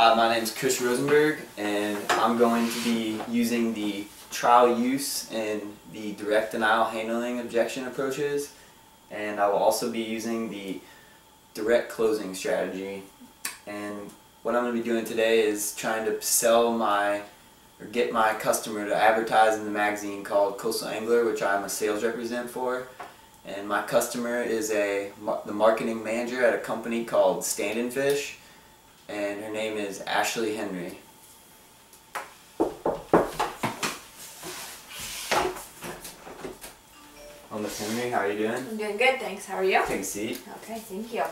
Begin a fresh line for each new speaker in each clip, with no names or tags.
Hi, my name is Chris Rosenberg, and I'm going to be using the trial use and the direct denial handling objection approaches, and I will also be using the direct closing strategy. And what I'm going to be doing today is trying to get my customer to advertise in the magazine called Coastal Angler, which I'm a sales representative for. And my customer is the marketing manager at a company called Stand & Fish, and her name is Ashley Henry. Miss Henry, how are you doing?
I'm doing good, thanks. How are you?
Take a seat.
Okay, thank you.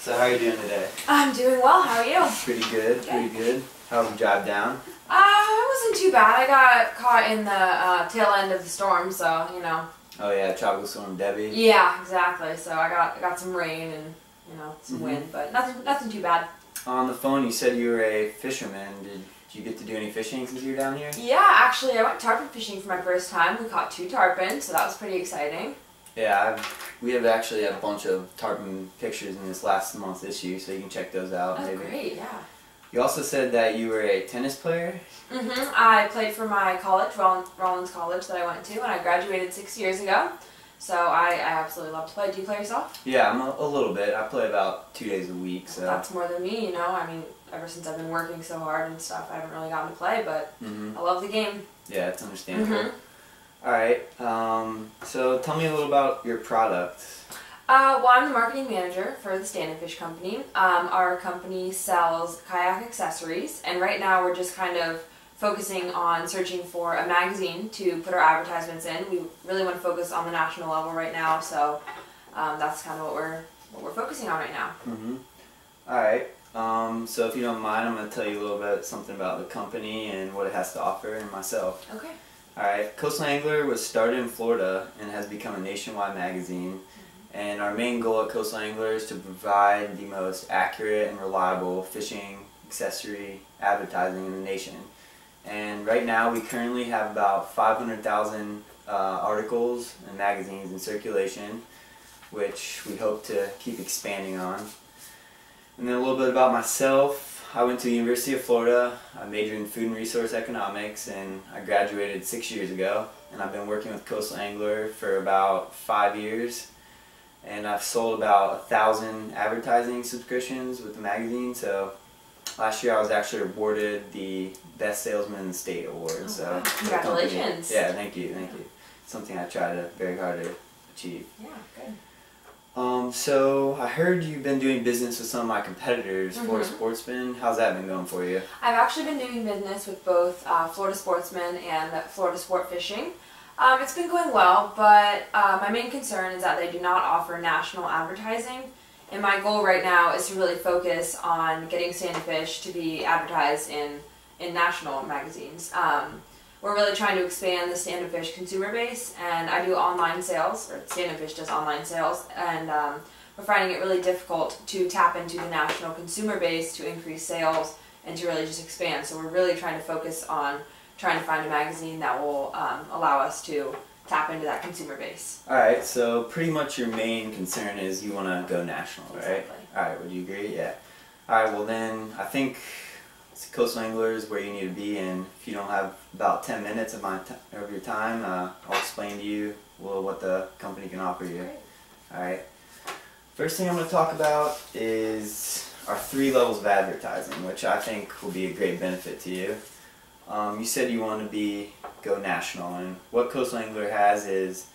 So how are you doing today?
I'm doing well. How are you?
Pretty good, pretty good. How was the drive down?
It wasn't too bad. I got caught in the tail end of the storm, so, you know.
Oh yeah, Tropical Storm Debbie?
Yeah, exactly. So I got some rain and, you know, some wind, but nothing too bad.
On the phone you said you were a fisherman. Did you get to do any fishing since you were down here?
Yeah, actually I went tarpon fishing for my first time. We caught 2 tarpon, so that was pretty exciting.
Yeah, we have actually a bunch of tarpon pictures in this last month's issue, so you can check those out.
Oh,
maybe.
Great, yeah.
You also said that you were a tennis player?
Mm-hmm. I played for my college, Rollins College, that I went to, and I graduated 6 years ago. So I absolutely love to play. Do you play yourself?
Yeah, I'm a little bit. I play about 2 days a week. So
that's more than me, you know. I mean, ever since I've been working so hard and stuff, I haven't really gotten to play, but I love the game.
Yeah, it's understandable. Alright, so tell me a little about your product.
Well, I'm the marketing manager for the Stand & Fish company. Our company sells kayak accessories, and right now we're just kind of focusing on searching for a magazine to put our advertisements in. We really want to focus on the national level right now, so that's kind of what we're focusing on right now.
Alright, so if you don't mind, I'm going to tell you a little bit something about the company and what it has to offer and myself.
Okay.
Alright, Coastal Angler was started in Florida and has become a nationwide magazine. And our main goal at Coastal Angler is to provide the most accurate and reliable fishing accessory advertising in the nation. And right now we currently have about 500,000 articles and magazines in circulation, which we hope to keep expanding on. And then a little bit about myself. I went to the University of Florida. I majored in food and resource economics, and I graduated 6 years ago. And I've been working with Coastal Angler for about 5 years. And I've sold about 1,000 advertising subscriptions with the magazine. So last year I was actually awarded the Best Salesman in the State award.
Oh,
so
wow. Congratulations.
Yeah, thank you, thank you. Something I try very hard to achieve.
Yeah, good.
So I heard you've been doing business with some of my competitors, Florida Sportsman. How's that been going for you?
I've actually been doing business with both Florida Sportsman and Florida Sport Fishing. It's been going well, but my main concern is that they do not offer national advertising. And my goal right now is to really focus on getting Stand & Fish to be advertised in national magazines. We're really trying to expand the Stand & Fish consumer base, and I do online sales, or Stand & Fish does online sales, and we're finding it really difficult to tap into the national consumer base to increase sales and to really just expand. So we're really trying to focus on trying to find a magazine that will allow us to tap into that consumer base.
Alright, so pretty much your main concern is you want to go national, right?
Exactly.
Alright, would you agree? Yeah. Alright, well then, I think Coastal Angler is where you need to be, and if you don't have about 10 minutes of your time, I'll explain to you what the company can offer you. Alright. First thing I'm going to talk about is our 3 levels of advertising, which I think will be a great benefit to you. You said you want to go national, and what Coastal Angler has is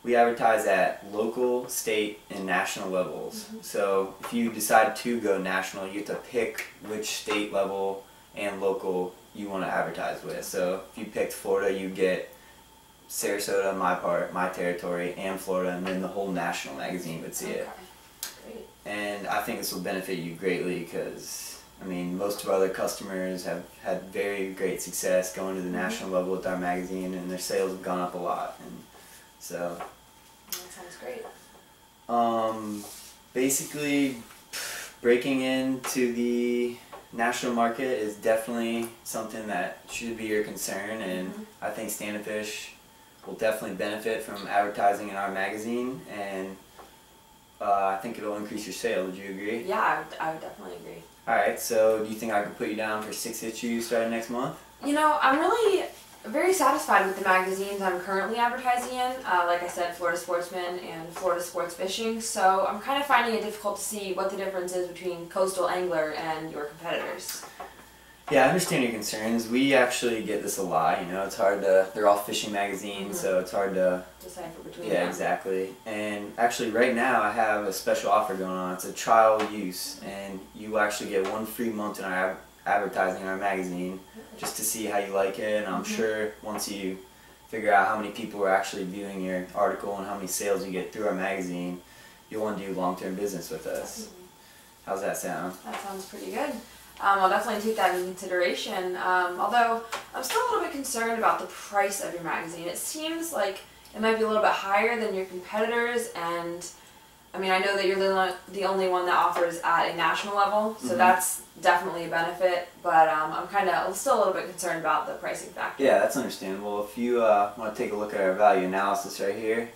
we advertise at local, state, and national levels. So if you decide to go national, you have to pick which state level and local you want to advertise with. So if you picked Florida, you get Sarasota, my territory, and Florida, and then the whole national magazine would see it.
Great.
And I think this will benefit you greatly because I mean, most of our other customers have had very great success going to the national level with our magazine, and their sales have gone up a lot. And so,
that sounds great.
Basically, breaking into the national market is definitely something that should be your concern, and I think Stand & Fish will definitely benefit from advertising in our magazine. And I think it'll increase your sale. Would you agree?
Yeah, I would definitely agree.
Alright, so do you think I could put you down for 6 issues starting next month?
You know, I'm really very satisfied with the magazines I'm currently advertising in. Like I said, Florida Sportsman and Florida Sports Fishing. So I'm kind of finding it difficult to see what the difference is between Coastal Angler and your competitors.
Yeah, I understand your concerns. We actually get this a lot. You know, it's hard to. They're all fishing magazines, so it's hard to
decipher between
Yeah,
them.
Exactly. And actually, right now I have a special offer going on. It's a trial use, and you actually get 1 free month in our advertising in our magazine, just to see how you like it. And I'm sure once you figure out how many people are actually viewing your article and how many sales you get through our magazine, you'll want to do long-term business with us. How's that sound?
That sounds pretty good. I'll definitely take that into consideration, although I'm still a little bit concerned about the price of your magazine. It seems like it might be a little bit higher than your competitors, and I mean, I know that you're the only one that offers at a national level, so that's definitely a benefit, but I'm still a little bit concerned about the pricing factor.
Yeah, that's understandable. If you want to take a look at our value analysis right here,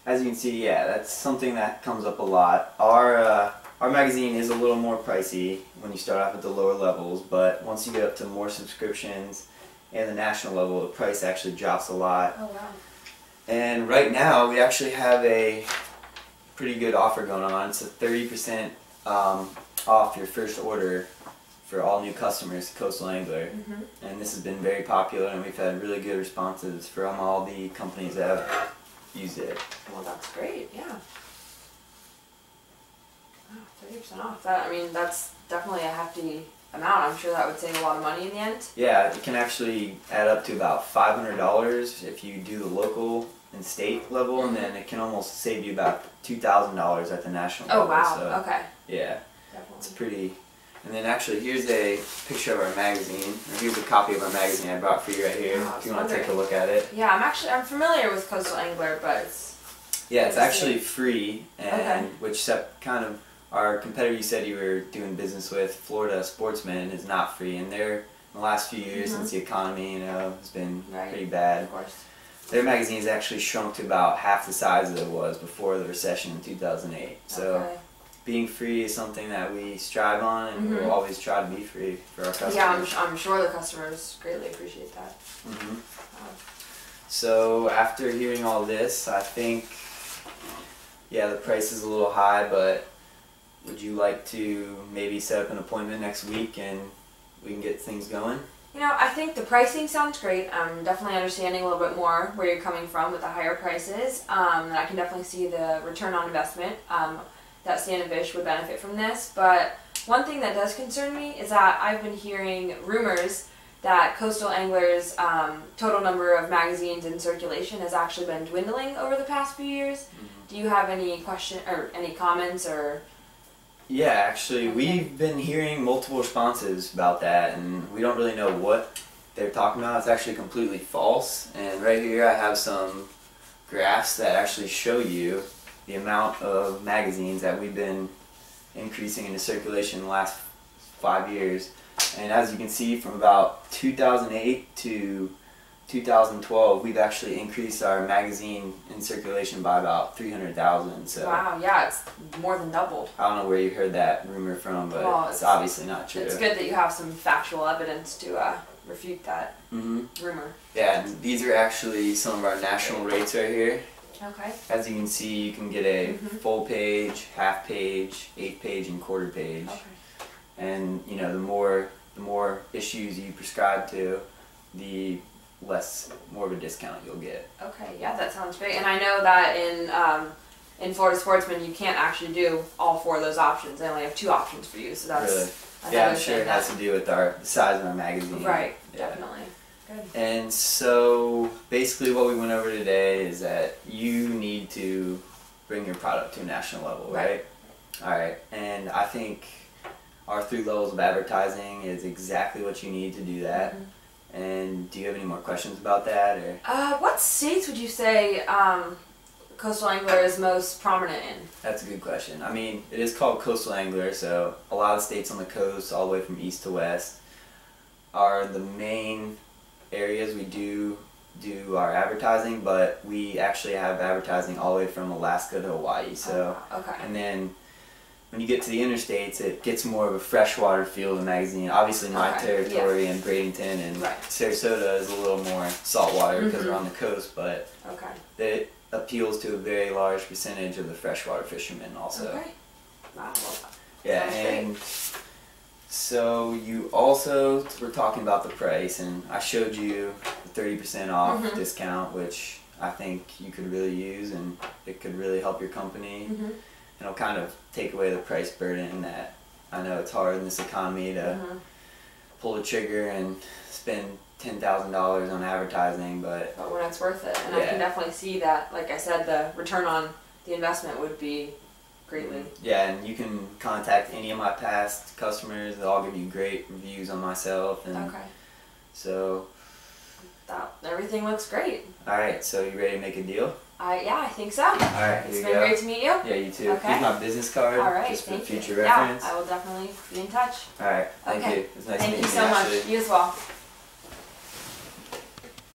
as you can see, yeah, that's something that comes up a lot. Our magazine is a little more pricey when you start off at the lower levels, but once you get up to more subscriptions and the national level, the price actually drops a lot.
Oh, wow.
And right now, we actually have a pretty good offer going on. It's a 30% off your first order for all new customers to Coastal Angler. And this has been very popular, and we've had really good responses from all the companies that have used it.
Well, that's great, yeah. 30% off. That, I mean, that's definitely a hefty amount. I'm sure that would save a lot of money in the end.
Yeah, it can actually add up to about $500 if you do the local and state level, and then it can almost save you about $2,000 at the national level.
Oh, wow.
So,
okay.
Yeah.
Definitely.
It's pretty. And then actually, here's a picture of our magazine. Or here's a copy of our magazine I brought for you right here.
Oh,
if you want to take a look at it.
Yeah, I'm familiar with Coastal Angler, but
it's actually free, and which kind of our competitor you said you were doing business with, Florida Sportsman, is not free, and they're in the last few years since the economy, has been pretty bad.
Of course.
Their magazine has actually shrunk to about half the size that it was before the recession in 2008. So being free is something that we strive on, and we'll always try to be free for our customers.
Yeah, I'm sure the customers greatly appreciate that.
So after hearing all this, I think, the price is a little high, but would you like to maybe set up an appointment next week and we can get things going?
You know, I think the pricing sounds great. I'm definitely understanding a little bit more where you're coming from with the higher prices. And I can definitely see the return on investment that Stand and Fish would benefit from this. But one thing that does concern me is that I've been hearing rumors that Coastal Angler's total number of magazines in circulation has actually been dwindling over the past few years. Do you have any any comments or?
Yeah, actually, we've been hearing multiple responses about that, and we don't really know what they're talking about. It's actually completely false. And right here I have some graphs that actually show you the amount of magazines that we've been increasing into circulation in the last 5 years. And as you can see, from about 2008 to 2012, we've actually increased our magazine in circulation by about 300,000. So
wow, yeah, it's more than doubled.
I don't know where you heard that rumor from, but it's obviously not true.
It's good that you have some factual evidence to refute that rumor.
Yeah, and these are actually some of our national rates right here.
Okay.
As you can see, you can get a full page, half page, eighth page, and quarter page.
Okay.
And you know, the more issues you prescribe to, the more of a discount you'll get.
Okay, yeah, that sounds great. And I know that in Florida Sportsman, you can't actually do all 4 of those options. They only have 2 options for you, so that's
really? Yeah, I'm sure it has to do with the size of our magazine.
Right, definitely. Good.
And so basically what we went over today is that you need to bring your product to a national level, right? Alright, and I think our 3 levels of advertising is exactly what you need to do that. And do you have any more questions about that? Or?
What states would you say Coastal Angler is most prominent in?
That's a good question. I mean, it is called Coastal Angler, so a lot of states on the coast, all the way from east to west, are the main areas we do do our advertising, but we actually have advertising all the way from Alaska to Hawaii. So,
okay.
And then when you get to the interstates, it gets more of a freshwater feel of the magazine. Obviously, my territory and Bradenton and Sarasota is a little more saltwater because we're on the coast, but it appeals to a very large percentage of the freshwater fishermen also.
Okay. Wow.
Yeah, and so you also were talking about the price, and I showed you the 30% off discount, which I think you could really use, and it could really help your company. And it'll kind of take away the price burden that I know it's hard in this economy to pull the trigger and spend $10,000 on advertising, but
when it's worth it, and I can definitely see that. Like I said, the return on the investment would be greatly.
Yeah, and you can contact any of my past customers. They'll all give you great reviews on myself, and so
everything looks great.
All right, so you ready to make a deal?
Yeah, I think so.
All right,
it's been great to meet you.
Yeah, you too. Here's my business card.
All right,
just for
thank
future
you.
reference.
Yeah, I will definitely be in touch.
All right, thank you. It's nice meeting you.
Thank you so much. You as well.